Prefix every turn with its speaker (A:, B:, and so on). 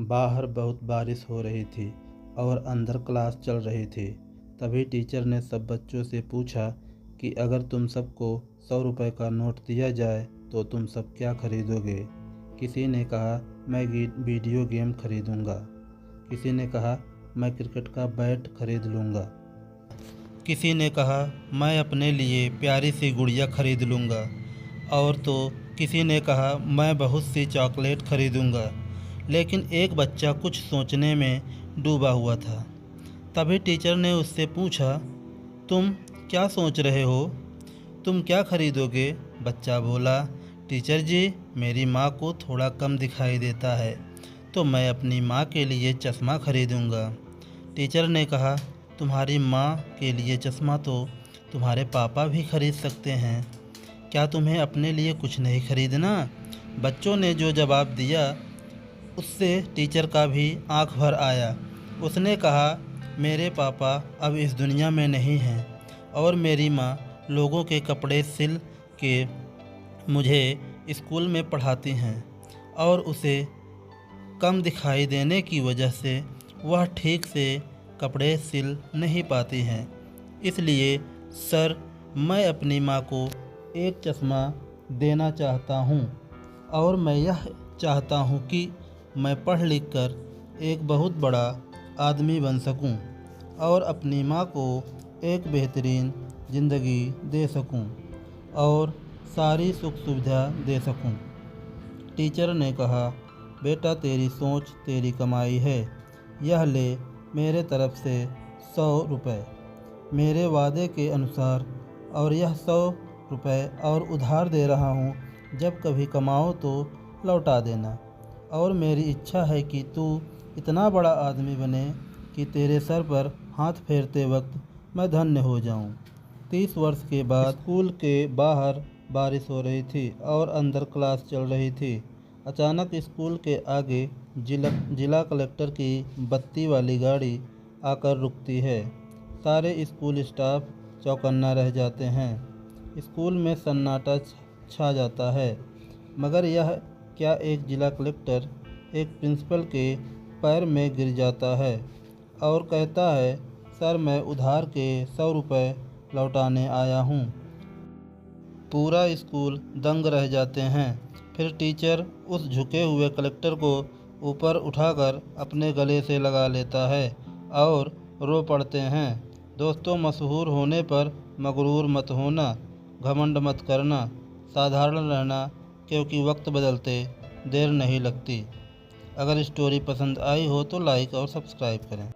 A: बाहर बहुत बारिश हो रही थी और अंदर क्लास चल रही थी। तभी टीचर ने सब बच्चों से पूछा कि अगर तुम सबको 100 रुपये का नोट दिया जाए तो तुम सब क्या खरीदोगे। किसी ने कहा मैं वीडियो गेम खरीदूंगा, किसी ने कहा मैं क्रिकेट का बैट खरीद लूँगा, किसी ने कहा मैं अपने लिए प्यारी सी गुड़िया खरीद लूँगा और तो किसी ने कहा मैं बहुत सी चॉकलेट खरीदूँगा। लेकिन एक बच्चा कुछ सोचने में डूबा हुआ था। तभी टीचर ने उससे पूछा, तुम क्या सोच रहे हो, तुम क्या खरीदोगे। बच्चा बोला, टीचर जी मेरी माँ को थोड़ा कम दिखाई देता है तो मैं अपनी माँ के लिए चश्मा खरीदूँगा। टीचर ने कहा, तुम्हारी माँ के लिए चश्मा तो तुम्हारे पापा भी खरीद सकते हैं, क्या तुम्हें अपने लिए कुछ नहीं खरीदना। बच्चों ने जो जवाब दिया उससे टीचर का भी आंख भर आया। उसने कहा, मेरे पापा अब इस दुनिया में नहीं हैं और मेरी माँ लोगों के कपड़े सिल के मुझे स्कूल में पढ़ाती हैं और उसे कम दिखाई देने की वजह से वह ठीक से कपड़े सिल नहीं पाती हैं। इसलिए सर मैं अपनी माँ को एक चश्मा देना चाहता हूँ और मैं यह चाहता हूँ कि मैं पढ़ लिख कर एक बहुत बड़ा आदमी बन सकूं और अपनी माँ को एक बेहतरीन ज़िंदगी दे सकूं और सारी सुख सुविधा दे सकूं। टीचर ने कहा, बेटा तेरी सोच तेरी कमाई है, यह ले मेरे तरफ से 100 रुपये मेरे वादे के अनुसार, और यह 100 रुपये और उधार दे रहा हूँ, जब कभी कमाओ तो लौटा देना। और मेरी इच्छा है कि तू इतना बड़ा आदमी बने कि तेरे सर पर हाथ फेरते वक्त मैं धन्य हो जाऊं। 30 वर्ष के बाद स्कूल के बाहर बारिश हो रही थी और अंदर क्लास चल रही थी। अचानक स्कूल के आगे जिला कलेक्टर की बत्ती वाली गाड़ी आकर रुकती है। सारे स्कूल स्टाफ चौकन्ना रह जाते हैं। स्कूल में सन्नाटा छा जाता है। मगर यह क्या एक जिला कलेक्टर एक प्रिंसिपल के पैर में गिर जाता है और कहता है, सर मैं उधार के 100 रुपये लौटाने आया हूँ। पूरा स्कूल दंग रह जाते हैं। फिर टीचर उस झुके हुए कलेक्टर को ऊपर उठाकर अपने गले से लगा लेता है और रो पड़ते हैं। दोस्तों, मशहूर होने पर मगरूर मत होना, घमंड मत करना, साधारण रहना, क्योंकि वक्त बदलते देर नहीं लगती। अगर स्टोरी पसंद आई हो तो लाइक और सब्सक्राइब करें।